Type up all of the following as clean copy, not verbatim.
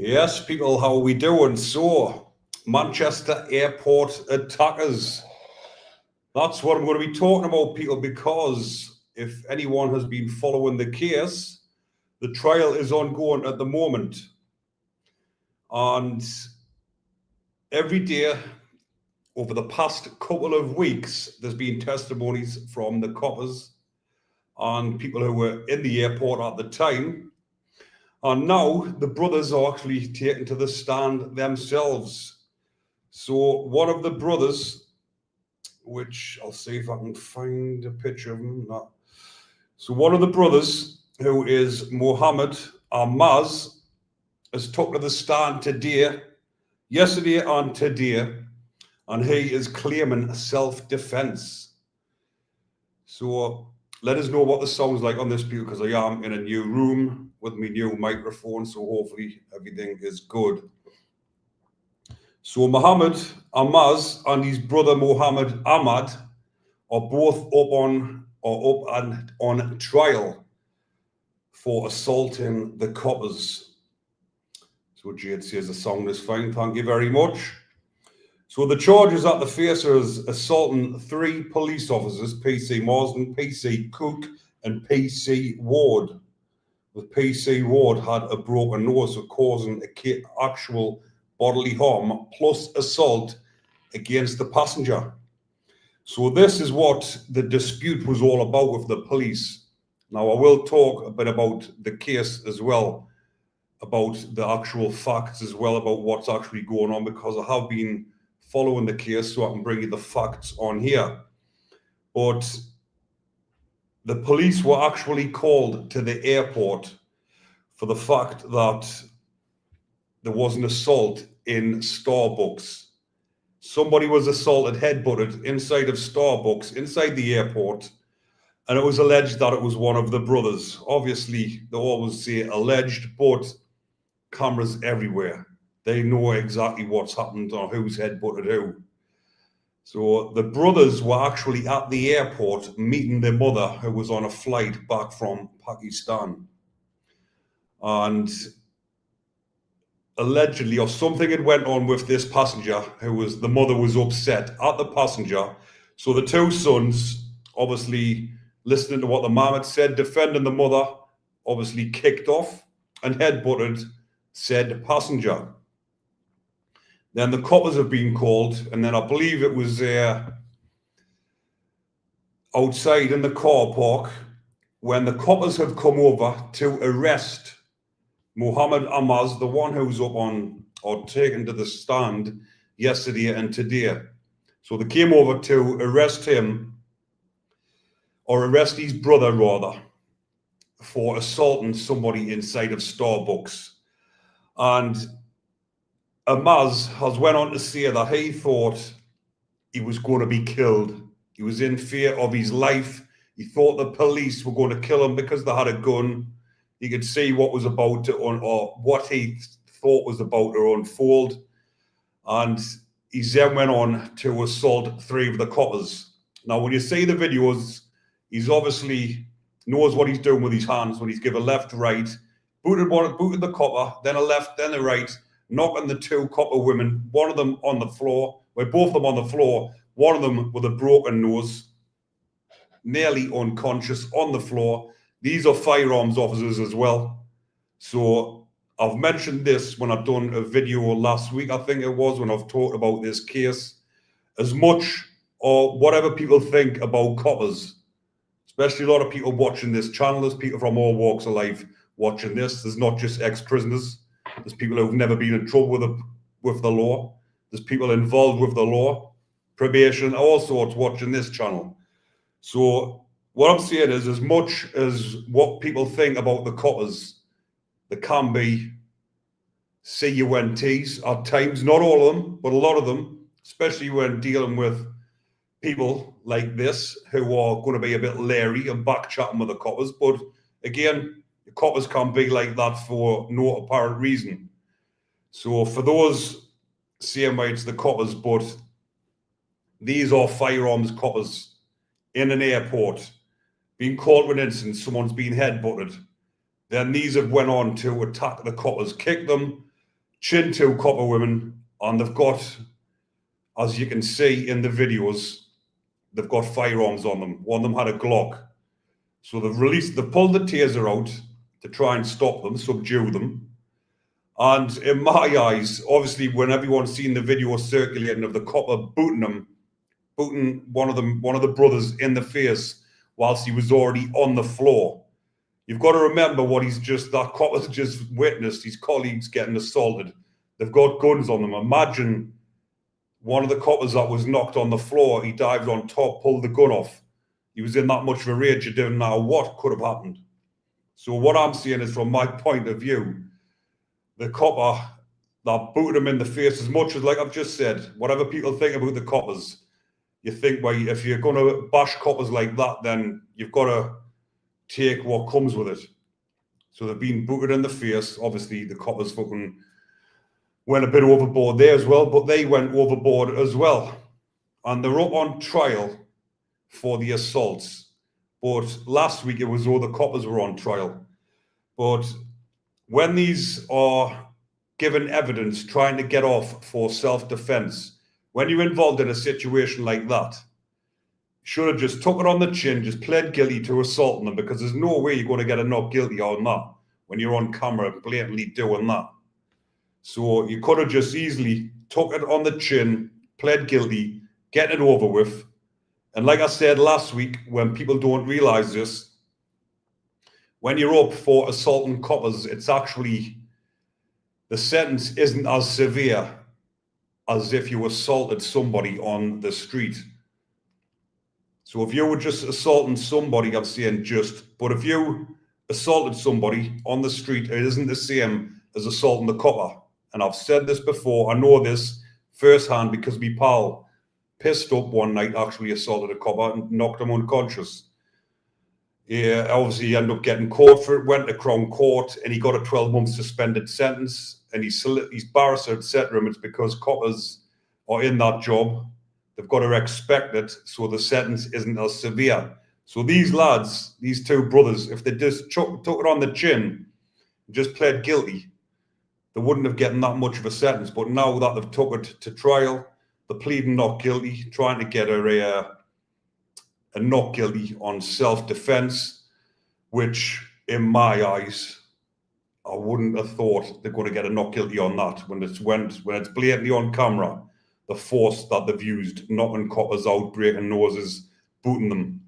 Yes, people, how are we doing? So, Manchester Airport attackers. That's what I'm going to be talking about, people, because if anyone has been following the case, the trial is ongoing at the moment. And every day over the past couple of weeks, there's been testimonies from the coppers and people who were in the airport at the time. And now the brothers are actually taken to the stand themselves. So one of the brothers, which I'll see if I can find a picture of him. No. So one of the brothers, who is Mohammed Ahmaz, has took to the stand yesterday and today, and he is claiming self-defense. So let us know what this sounds like on this video, because I am in a new room with my new microphone, so hopefully everything is good. So Mohammed Ahmaz and his brother Mohammed Ahmad are both up on trial for assaulting the coppers. So Jade says the sound is fine, thank you very much. So the charges that they face are assaulting 3 police officers, PC Marsden, PC Cook and PC Ward. With PC Ward had a broken nose, so causing actual bodily harm plus assault against the passenger. So this is what the dispute was all about with the police. Now I will talk a bit about the case as well, about the actual facts as well, about what's actually going on, because I have been following the case, so I can bring you the facts on here. But the police were actually called to the airport for the fact that there was an assault in Starbucks. Somebody was assaulted, headbutted inside of Starbucks, inside the airport, and it was alleged that it was one of the brothers. Obviously, they always say alleged, but cameras everywhere. They know exactly what's happened or who's headbutted who. So the brothers were actually at the airport meeting their mother, who was on a flight back from Pakistan. And allegedly, or something had went on with this passenger, the mother was upset at the passenger. So the 2 sons, obviously listening to what the mom had said, defending the mother, obviously kicked off and headbutted said passenger. Then the coppers have been called, and then I believe it was outside in the car park when the coppers have come over to arrest Mohammed Ahmaz, the one who was up on or taken to the stand yesterday and today. So they came over to arrest him, or arrest his brother rather, for assaulting somebody inside of Starbucks. And Ahmaz has went on to say that he thought he was going to be killed. He was in fear of his life. He thought the police were going to kill him because they had a gun. He could see what was about to, or what he thought was about to unfold. And he then went on to assault 3 of the coppers. Now, when you see the videos, he's obviously knows what he's doing with his hands when he's given left, right, booted the copper, then a left, then a right, knocking the 2 copper women, one of them on the floor, both of them on the floor, one of them with a broken nose, nearly unconscious on the floor. These are firearms officers as well. So I've mentioned this when I've done a video last week, I think it was, when I've talked about this case. As much or whatever people think about coppers, especially a lot of people watching this channel, there's people from all walks of life watching this. There's not just ex-prisoners. There's people who've never been in trouble with the law. There's people involved with the law, probation, all sorts watching this channel. So what I'm saying is, as much as what people think about the coppers, there can be CUNTs at times, not all of them, but a lot of them, especially when dealing with people like this who are going to be a bit leery and back-chatting with the coppers. But again, the coppers can be like that for no apparent reason. So for those saying it's the coppers, but these are firearms coppers in an airport being called to an incident, someone's been headbutted. Then these have went on to attack the coppers, kick them, chin two copper women, and they've got, as you can see in the videos, they've got firearms on them. One of them had a Glock. So they've pulled the taser out to try and stop them, subdue them. And in my eyes, obviously, when everyone's seen the video circulating of the copper booting one of the brothers in the face whilst he was already on the floor. You've got to remember that copper's just witnessed his colleagues getting assaulted. They've got guns on them. Imagine one of the coppers that was knocked on the floor, he dived on top, pulled the gun off. He was in that much of a rage, you didn't know what could have happened. So what I'm saying is, from my point of view, the copper that booted him in the face, as much as, like I've just said, whatever people think about the coppers, you think, well, if you're going to bash coppers like that, then you've got to take what comes with it. So they've been booted in the face. Obviously, the coppers fucking went a bit overboard there as well, but they went overboard as well. And they're up on trial for the assaults. But last week it was all the coppers were on trial. But when these are given evidence trying to get off for self-defense, when you're involved in a situation like that, should have just took it on the chin, just pled guilty to assaulting them, because there's no way you're going to get a not guilty on that when you're on camera blatantly doing that. So you could have just easily took it on the chin, pled guilty, get it over with. And like I said last week, when people don't realize this, when you're up for assaulting coppers, it's actually, the sentence isn't as severe as if you assaulted somebody on the street. So if you were just assaulting somebody, I'm saying but if you assaulted somebody on the street, it isn't the same as assaulting the copper. And I've said this before, I know this firsthand because my pal pissed up one night, actually assaulted a copper and knocked him unconscious. Yeah, obviously he ended up getting caught for it, went to Crown Court, and he got a 12-month suspended sentence. And his barrister had said to him, it's because coppers are in that job. They've got to expect it, so the sentence isn't as severe. So these lads, these two brothers, if they just took it on the chin, just pled guilty, they wouldn't have gotten that much of a sentence. But now that they've took it to trial, they're pleading not guilty, trying to get a not guilty on self-defense, which in my eyes, I wouldn't have thought they're going to get a not guilty on that when it's blatantly on camera, the force that they've used, knocking coppers out, breaking noses, booting them.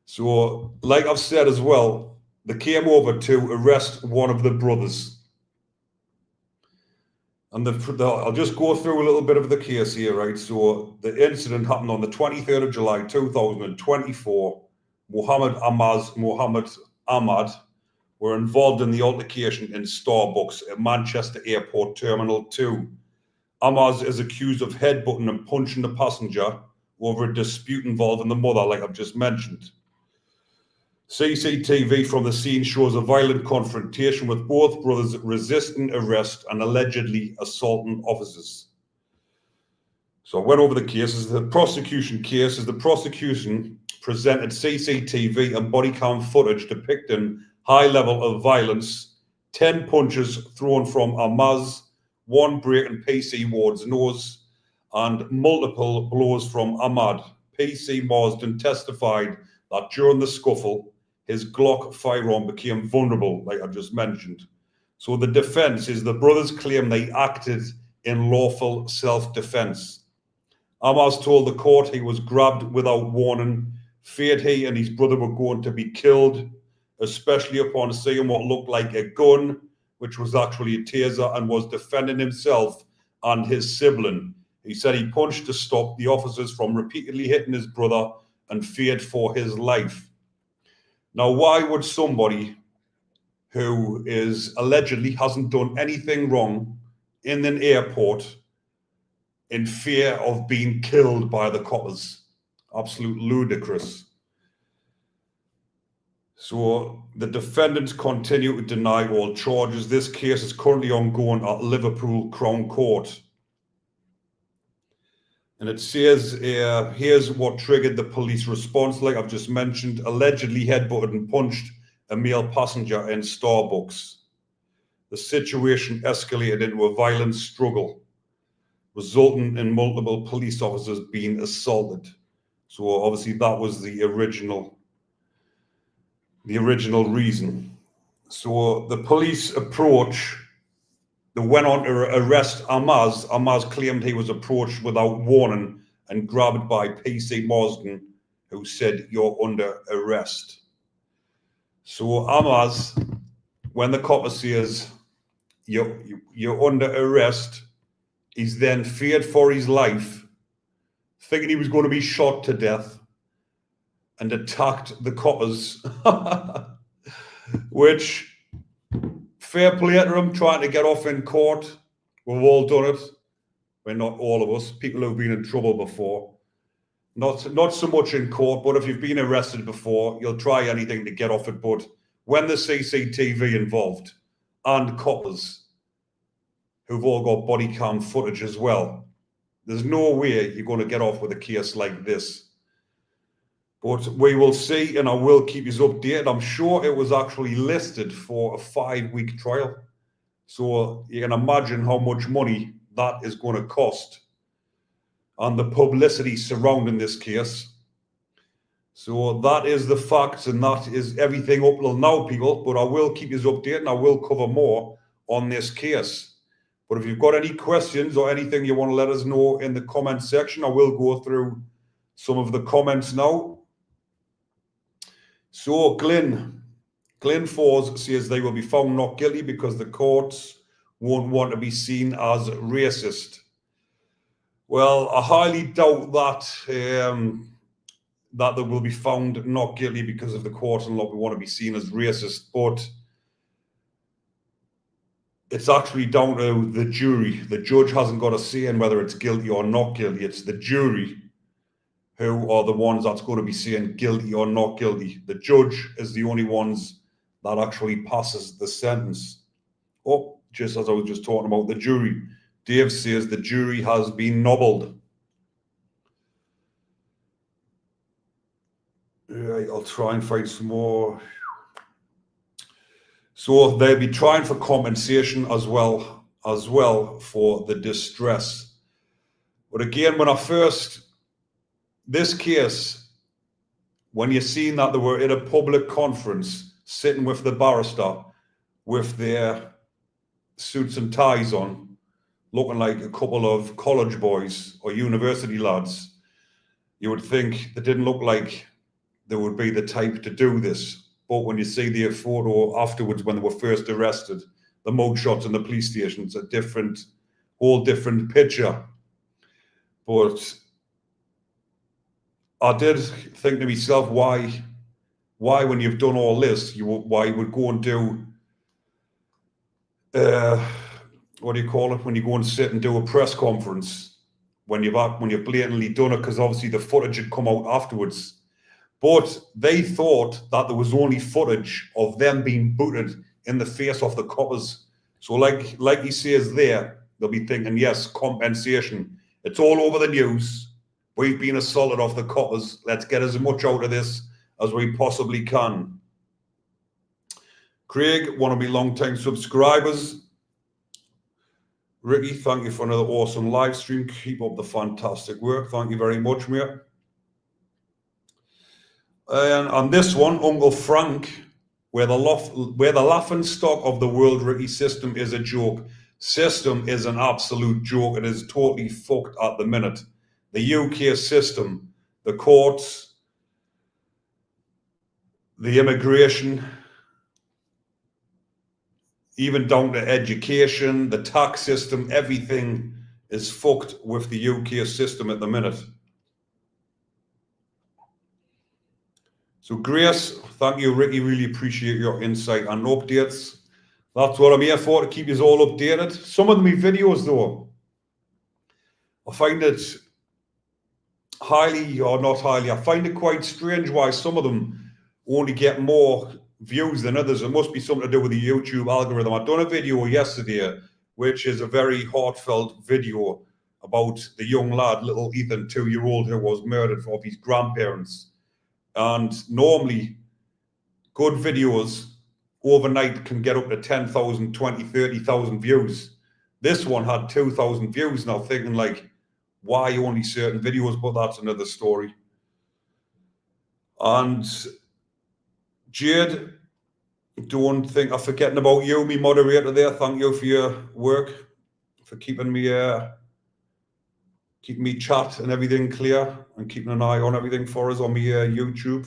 So, like I've said as well, they came over to arrest one of the brothers. And I'll just go through a little bit of the case here, right? So the incident happened on the 23rd of July, 2024. Mohammed Ahmad were involved in the altercation in Starbucks at Manchester Airport Terminal 2. Ahmad is accused of headbutting and punching the passenger over a dispute involving the mother, like I've just mentioned. CCTV from the scene shows a violent confrontation with both brothers resisting arrest and allegedly assaulting officers. So I went over the cases. The prosecution presented CCTV and body cam footage depicting high level of violence, 10 punches thrown from Ahmad, one breaking PC Ward's nose, and multiple blows from Ahmad. PC Marsden testified that during the scuffle, his Glock firearm became vulnerable, like I just mentioned. So the defense is the brothers claim they acted in lawful self-defense. Ahmad told the court he was grabbed without warning, feared he and his brother were going to be killed, especially upon seeing what looked like a gun, which was actually a taser, and was defending himself and his sibling. He said he punched to stop the officers from repeatedly hitting his brother and feared for his life. Now, why would somebody who allegedly hasn't done anything wrong in an airport in fear of being killed by the coppers? Absolute ludicrous. So the defendants continue to deny all charges. This case is currently ongoing at Liverpool Crown Court. And it says, here's what triggered the police response. Like I've just mentioned, allegedly headbutted and punched a male passenger in Starbucks. the situation escalated into a violent struggle, resulting in multiple police officers being assaulted. So obviously that was the original reason. So the police approach, they went on to arrest Ahmaz. Ahmaz claimed he was approached without warning and grabbed by PC Marsden, who said, "You're under arrest." So Ahmaz, when the copper says, you're under arrest, he's then feared for his life, thinking he was going to be shot to death, and attacked the coppers, which, fair play to him, trying to get off in court. We've all done it. Well, not all of us. People who've been in trouble before. Not so much in court, but if you've been arrested before, you'll try anything to get off it. But when there's CCTV involved and coppers who've all got body cam footage as well, there's no way you're going to get off with a case like this. But we will see, and I will keep you updated. I'm sure it was actually listed for a 5-week trial. So you can imagine how much money that is going to cost, and the publicity surrounding this case. So that is the facts, and that is everything up till now, people. But I will keep you updated, and I will cover more on this case. But if you've got any questions or anything you want to let us know in the comment section, I will go through some of the comments now. So Glyn Fours says they will be found not guilty because the courts won't want to be seen as racist. Well, I highly doubt that that they will be found not guilty because of the court and not want to be seen as racist, but it's actually down to the jury. The judge hasn't got a say in whether it's guilty or not guilty. It's the jury who are the ones that's going to be saying guilty or not guilty. The judge is the only ones that actually passes the sentence. Oh, just as I was just talking about the jury, Dave says the jury has been nobbled. Right, I'll try and find some more. So they'll be trying for compensation as well for the distress. But again, this case, when you're seeing that they were in a public conference, sitting with the barrister with their suits and ties on, looking like a couple of college boys or university lads, you would think they didn't look like they would be the type to do this. But when you see their photo afterwards, when they were first arrested, the mugshots in the police station, it's a whole different picture. But I did think to myself, why when you've done all this, why you would go and do, what do you call it, when you go and sit and do a press conference, when you've blatantly done it, because obviously the footage had come out afterwards. But they thought that there was only footage of them being booted in the face of the coppers. So like he says there, they'll be thinking, yes, compensation. It's all over the news. We've been assaulted off the coppers. Let's get as much out of this as we possibly can. Craig, one of my long-time subscribers. Ricky, thank you for another awesome live stream. Keep up the fantastic work. Thank you very much, mate. And on this one, Uncle Frank, where the laughing stock of the world, Ricky, system is a joke. System is an absolute joke. It is totally fucked at the minute. The UK system, the courts, the immigration, even down to education, the tax system, everything is fucked with the UK system at the minute. So Grace, thank you, Ricky. Really appreciate your insight and updates. That's what I'm here for, to keep you all updated. Some of my videos, though, I find it I find it quite strange why some of them only get more views than others. It must be something to do with the YouTube algorithm. I've done a video yesterday, which is a very heartfelt video about the young lad, little Ethan, 2-year-old, who was murdered of his grandparents. And normally, good videos overnight can get up to 10,000, 20, 30,000 views. This one had 2,000 views. Now thinking like, why only certain videos? But that's another story. And Jade, don't think I'm forgetting about you, me moderator there. Thank you for your work, for keeping me chat and everything clear, and keeping an eye on everything for us on my YouTube.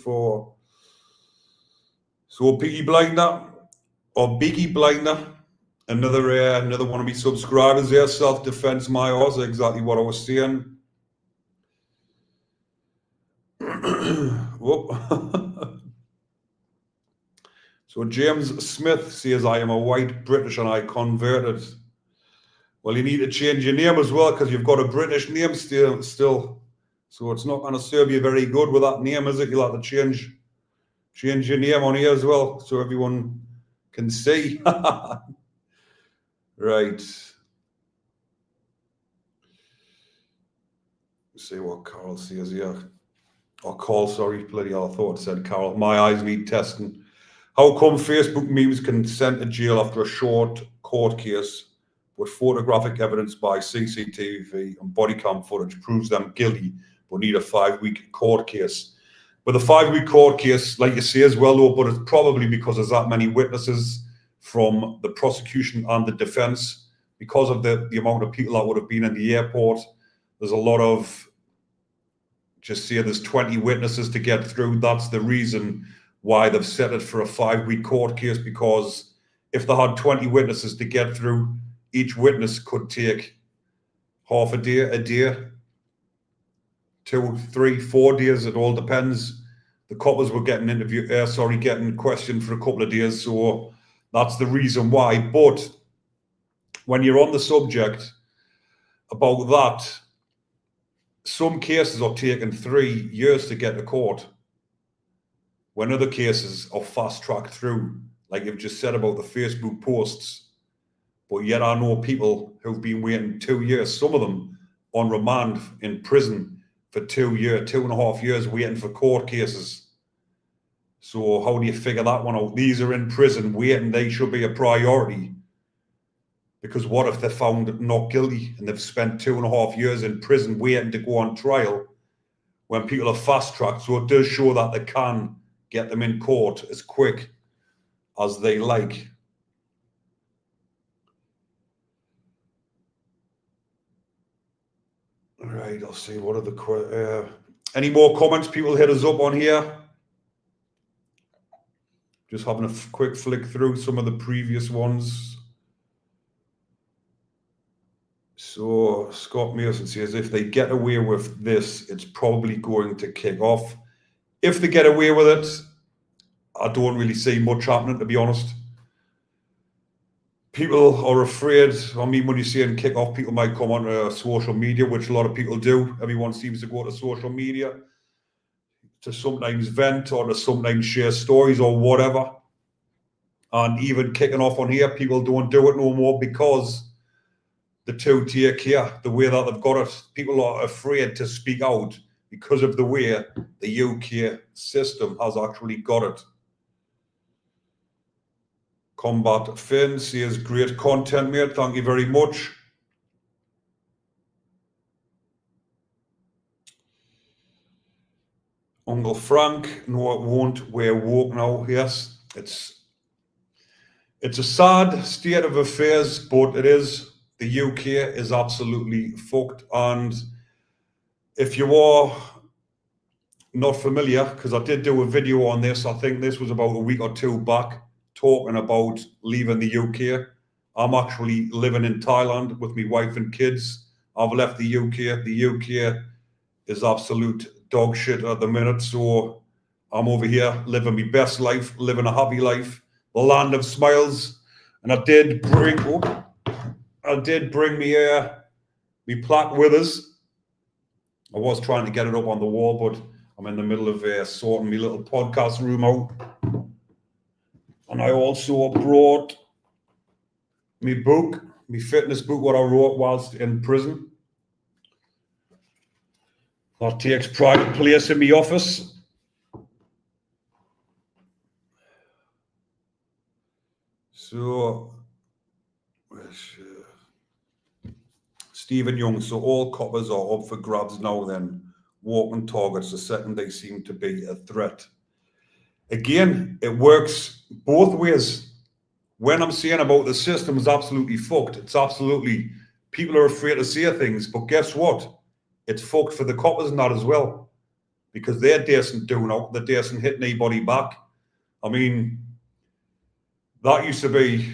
So Biggie Blinder, another one of my subscribers there. Self-defense, my horse, exactly what I was saying. So James Smith says, I am a white British and I converted. Well, you need to change your name as well, because you've got a British name still. So it's not going to serve you very good with that name, is it? You'll have to change your name on here as well, so everyone can see. Right. Let's see what Carl says here. Or Carl, sorry, bloody hell, I thought it said Carl. My eyes need testing. How come Facebook memes can send to jail after a short court case, but photographic evidence by CCTV and body cam footage proves them guilty, but need a 5-week court case? With a 5-week court case, like you say as well, though, but it's probably because there's that many witnesses from the prosecution and the defense, because of the amount of people that would have been in the airport. There's a lot of, just say there's 20 witnesses to get through. That's the reason why they've set it for a 5-week court case, because if they had 20 witnesses to get through, each witness could take half a day, 2, 3, 4 days. It all depends. The coppers were getting getting questioned for a couple of days. So that's the reason why. But when you're on the subject about that, some cases are taking 3 years to get to court, when other cases are fast-tracked through, like you've just said about the Facebook posts. But yet I know people who've been waiting 2 years, some of them on remand in prison for 2.5 years, waiting for court cases. So how do you figure that one out? These are in prison waiting. They should be a priority. Because what if they're found not guilty and they've spent 2.5 years in prison waiting to go on trial, when people are fast-tracked? So it does show that they can get them in court as quick as they like. Right, I'll see what are the any more comments. People hit us up on here. Just having a quick flick through some of the previous ones. So Scott Mason says, if they get away with this, it's probably going to kick off. If they get away with it, I don't really see much happening, to be honest. People are afraid. I mean, when you see it kick off, people might come onto social media, which a lot of people do. Everyone seems to go to social media to sometimes vent or to sometimes share stories or whatever. And even kicking off on here, people don't do it no more because the 2-tier care, the way that they've got it, people are afraid to speak out because of the way the UK system has actually got it. Combat Finn says, great content, mate. Thank you very much. Uncle Frank, no, it won't. We're woke now. Yes, it's a sad state of affairs, but it is. The UK is absolutely fucked. And if you are not familiar, because I did do a video on this, I think this was about a week or 2 back, talking about leaving the UK. I'm actually living in Thailand with my wife and kids. I've left the UK. The UK is absolute dog shit at the minute. So I'm over here living my best life, living a happy life, the land of smiles. And I did bring me plaque with us. I was trying to get it up on the wall, but I'm in the middle of sorting my little podcast room out. And I also brought my book, my fitness book, what I wrote whilst in prison. That takes pride of place in my office. So, Stephen Young, so all coppers are up for grabs now then. Walking targets the second they seem to be a threat. Again, it works both ways. When I'm saying about the system is absolutely fucked, it's absolutely, people are afraid to say things, but guess what? It's fucked for the coppers and that as well, because they're decent doing out, they're decent hitting anybody back. I mean, that used to be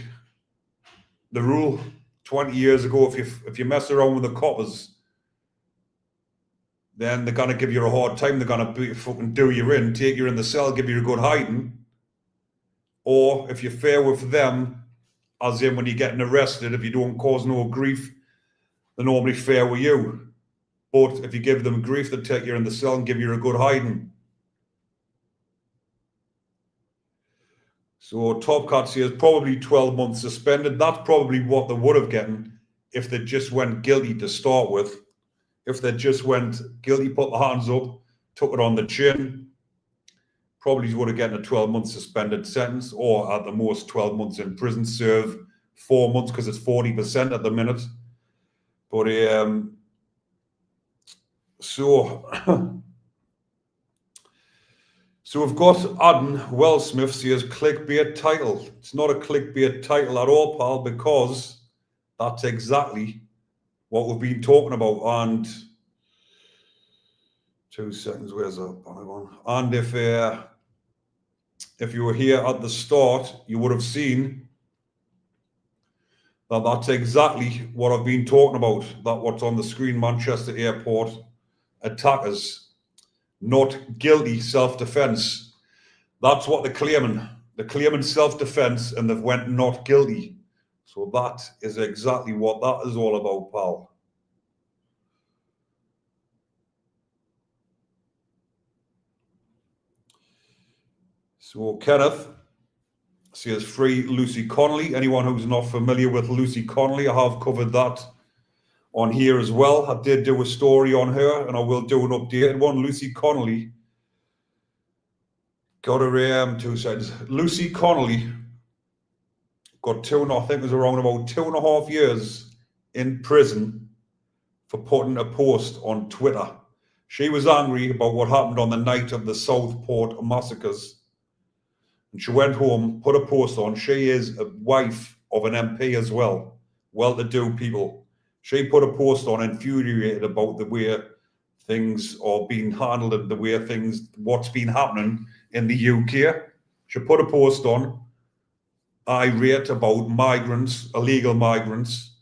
the rule 20 years ago. If you mess around with the coppers, then they're going to give you a hard time. They're going to fucking do you in, take you in the cell, give you a good hiding. Or if you're fair with them, as in when you're getting arrested, if you don't cause no grief, they're normally fair with you. But if you give them grief, they take you in the cell and give you a good hiding. So Top Cat says probably 12 months suspended. That's probably what they would have gotten if they just went guilty to start with. If they just went guilty, put the hands up, took it on the chin, probably would have gotten a 12-month suspended sentence, or at the most 12 months in prison, serve 4 months because it's 40% at the minute. But so we've got Adam Wellsmith says clickbait title. It's not a clickbait title at all, pal, because that's exactly what we've been talking about. And 2 seconds, where's that one? And if you were here at the start, you would have seen that that's exactly what I've been talking about. That what's on the screen, Manchester Airport attackers, not guilty, self-defense. That's what they're claiming. They're claiming self-defense and they've went not guilty. So that is exactly what that is all about, pal. So Kenneth says free Lucy Connolly. Anyone who's not familiar with Lucy Connolly, I have covered that on here as well. I did do a story on her and I will do an updated one. Lucy Connolly got her 2 seconds. Lucy Connolly got I think it was around about 2.5 years in prison for putting a post on Twitter. She was angry about what happened on the night of the Southport massacres. And she went home, put a post on. She is a wife of an MP as well, well-to-do people. She put a post on, infuriated about the way things are being handled and the way what's been happening in the UK. She put a post on, irate about migrants, illegal migrants.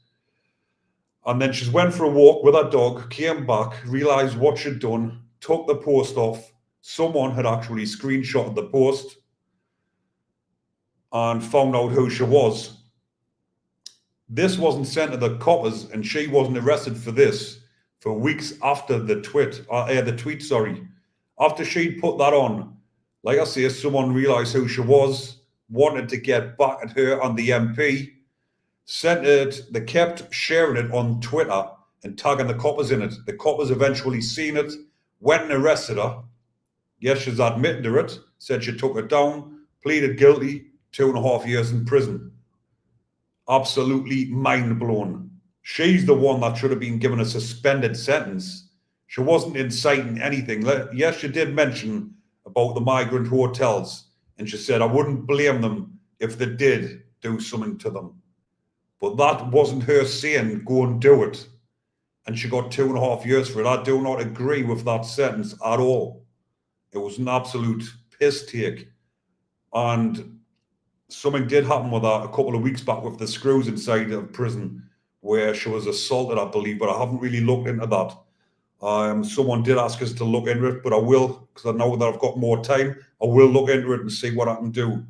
And then she went for a walk with her dog, came back, realised what she'd done, took the post off. Someone had actually screenshotted the post and found out who she was. This wasn't sent to the coppers, and she wasn't arrested for this for weeks after the tweet. After she'd put that on, like I say, someone realised who she was, wanted to get back at her and the MP, sent it. They kept sharing it on Twitter and tagging the coppers in it. The coppers eventually seen it, went and arrested her. Yes, she's admitted to it, said she took it down, pleaded guilty, 2.5 years in prison. Absolutely mind blown. She's the one that should have been given a suspended sentence. She wasn't inciting anything. Yes, she did mention about the migrant hotels, and she said, I wouldn't blame them if they did do something to them. But that wasn't her saying, go and do it. And she got 2.5 years for it. I do not agree with that sentence at all. It was an absolute piss take. And something did happen with that a couple of weeks back with the screws inside of prison where she was assaulted, I believe, but I haven't really looked into that. Someone did ask us to look into it, but I will, because I know that I've got more time. I will look into it and see what I can do.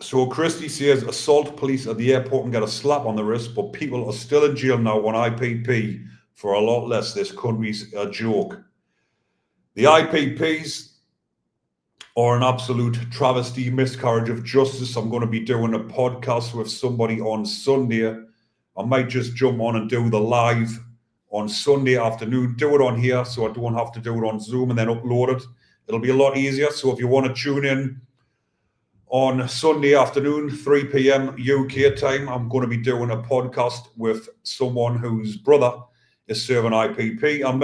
So Christy says assault police at the airport and get a slap on the wrist, but people are still in jail now on IPP for a lot less. This country's a joke. The IPPs are an absolute travesty, miscarriage of justice. I'm going to be doing a podcast with somebody on Sunday. I might just jump on and do the live on Sunday afternoon, do it on here so I don't have to do it on Zoom and then upload it. it'll be a lot easier. So if you want to tune in on Sunday afternoon, 3 p.m. UK time, I'm going to be doing a podcast with someone whose brother is serving IPP, and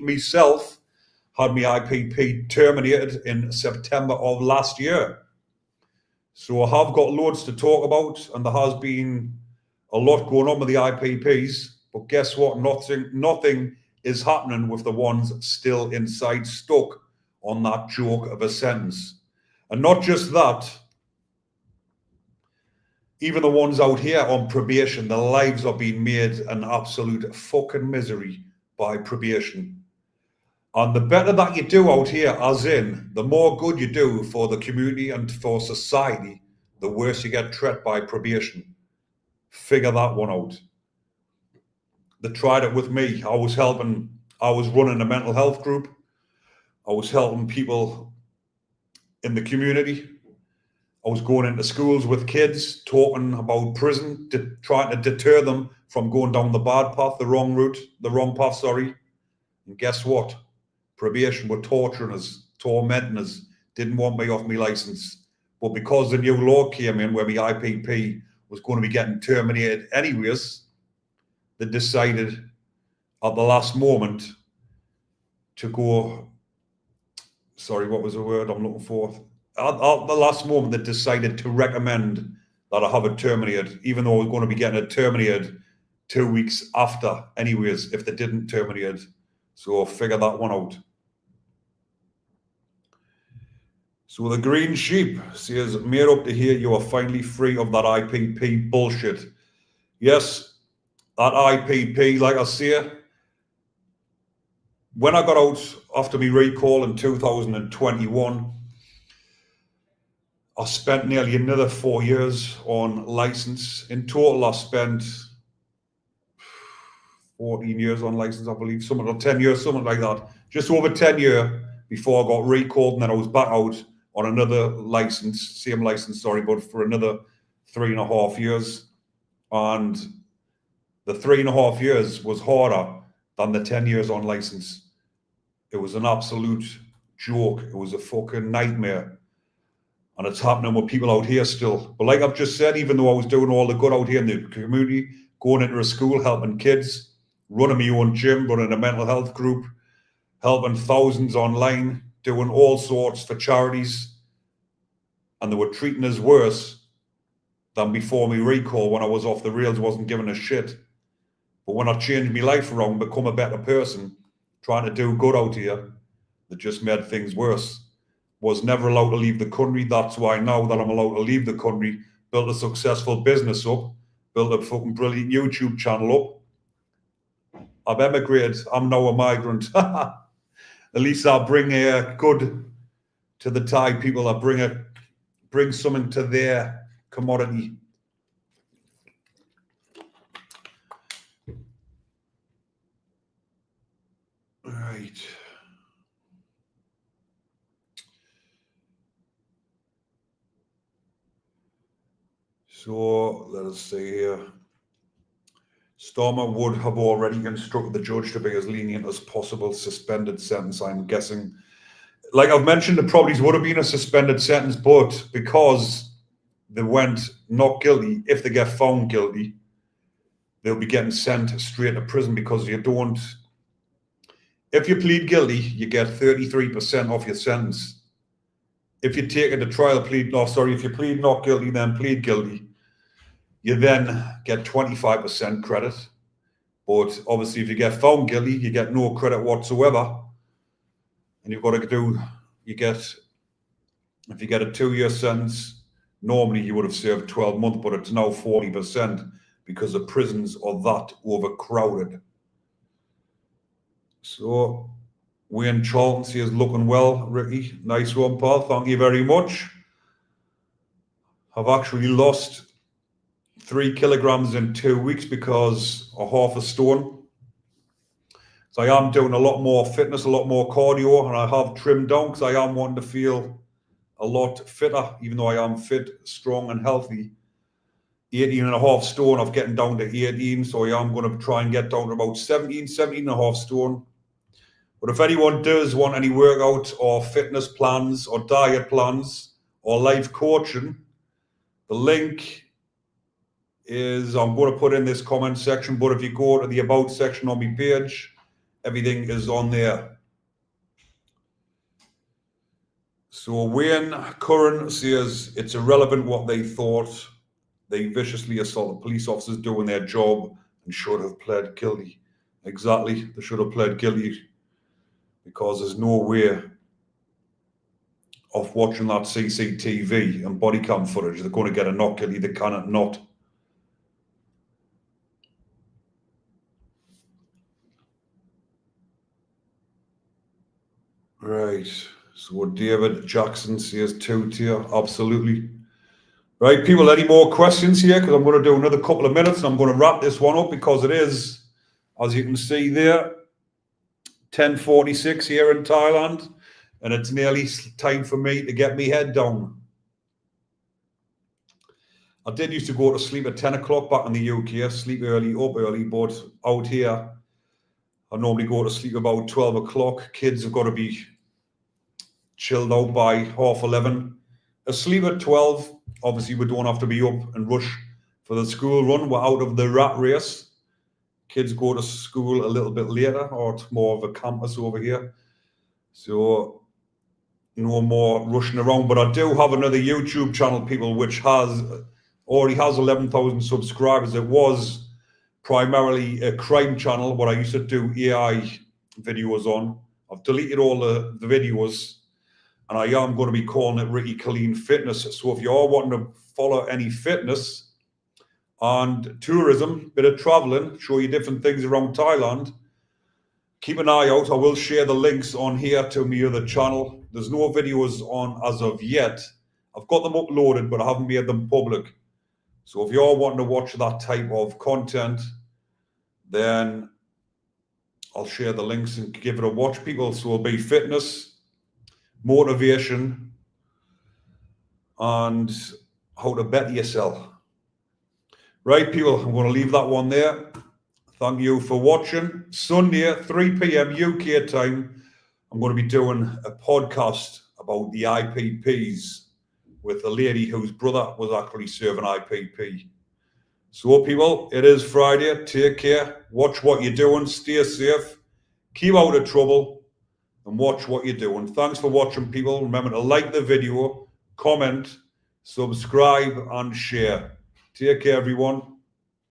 myself had my IPP terminated in September of last year. So I have got loads to talk about, and there has been a lot going on with the IPPs. But guess what? Nothing is happening with the ones still inside, stuck on that joke of a sentence. And not just that, even the ones out here on probation, their lives are being made an absolute fucking misery by probation. And the better that you do out here, as in, the more good you do for the community and for society, the worse you get treated by probation. Figure that one out. They tried it with me. I was running a mental health group. I was helping people in the community. I was going into schools with kids, talking about prison, trying to deter them from going down the bad path, the wrong path. And guess what? Probation were torturing us, tormenting us, didn't want me off my license. But because the new law came in where my IPP was going to be getting terminated anyways, they decided at the last moment to go, what was the word I'm looking for? At the last moment, they decided to recommend that I have it terminated, even though I was going to be getting it terminated 2 weeks after anyways, if they didn't terminate it. So figure that one out. So the Green Sheep says, made up to hear you are finally free of that IPP bullshit. Yes, that IPP, like I say, when I got out after my recall in 2021, I spent nearly another 4 years on license. In total, I spent 14 years on license, I believe, 10 years, something like that. Just over 10 years before I got recalled, and then I was back out on another license, but for another 3.5 years. And the 3.5 years was harder than the 10 years on license. It was an absolute joke. It was a fucking nightmare. And it's happening with people out here still. But like I've just said, even though I was doing all the good out here in the community, going into a school, helping kids, running my own gym, running a mental health group, helping thousands online, doing all sorts for charities, and they were treating us worse than before me recall when I was off the rails, wasn't giving a shit. But when I changed my life around, become a better person, trying to do good out here, they just made things worse. Was never allowed to leave the country. That's why now that I'm allowed to leave the country, built a successful business up, built a fucking brilliant YouTube channel up. I've emigrated. I'm now a migrant. At least I bring a good to the Thai people. I bring something to their commodity. All right. So let us see here. Stormer would have already instructed the judge to be as lenient as possible. Suspended sentence, I'm guessing. Like I've mentioned, the probably would have been a suspended sentence, but because they went not guilty, if they get found guilty, they'll be getting sent straight to prison because you don't. If you plead guilty, you get 33% off your sentence. If you take it to trial, if you plead not guilty, then plead guilty, you then get 25% credit. But obviously, if you get found guilty, you get no credit whatsoever. And you've got to if you get a 2-year sentence, normally you would have served 12 months, but it's now 40% because the prisons are that overcrowded. So Wayne Charlton is looking well, Ricky. Nice one, pal. Thank you very much. I've actually lost 3 kilograms in 2 weeks because of half a stone. So I am doing a lot more fitness, a lot more cardio, and I have trimmed down because I am wanting to feel a lot fitter, even though I am fit, strong and healthy. 18.5 stone, I'm getting down to 18, so I am going to try and get down to about 17.5 stone. But if anyone does want any workout or fitness plans or diet plans or life coaching, the link is, I'm going to put in this comment section, but if you go to the About section on my page, everything is on there. So Wayne Curran says it's irrelevant what they thought. They viciously assaulted police officers doing their job and should have pled guilty. Exactly, they should have pled guilty, because there's no way of watching that CCTV and body cam footage. They're going to get a not guilty. They cannot not. Right. So David Jackson says 2-tier. Absolutely. Right, people, any more questions here? Because I'm going to do another couple of minutes and I'm going to wrap this one up, because it is, as you can see there, 10:46 here in Thailand, and it's nearly time for me to get my head down. I did used to go to sleep at 10 o'clock back in the UK, sleep early, up early, but out here, I normally go to sleep about 12 o'clock. Kids have got to be chilled out by 11:30. Asleep at 12. Obviously, we don't have to be up and rush for the school run. We're out of the rat race. Kids go to school a little bit later, or it's more of a campus over here. So no more rushing around. But I do have another YouTube channel, people, which already has 11,000 subscribers. It was primarily a crime channel, what I used to do AI videos on. I've deleted all the videos, and I am going to be calling it Ricky Killeen Fitness. So if you are wanting to follow any fitness and tourism, bit of traveling, show you different things around Thailand, keep an eye out. I will share the links on here to my other channel. There's no videos on as of yet. I've got them uploaded, but I haven't made them public. So if you're wanting to watch that type of content, then I'll share the links and give it a watch, people. So it'll be fitness, motivation, and how to better yourself. Right, people, I'm going to leave that one there. Thank you for watching. Sunday, 3 p.m. UK time, I'm going to be doing a podcast about the IPPs with a lady whose brother was actually serving IPP. So, people, it is Friday. Take care. Watch what you're doing. Stay safe. Keep out of trouble. And watch what you're doing. Thanks for watching, people. Remember to like the video, comment, subscribe, and share. Take care, everyone.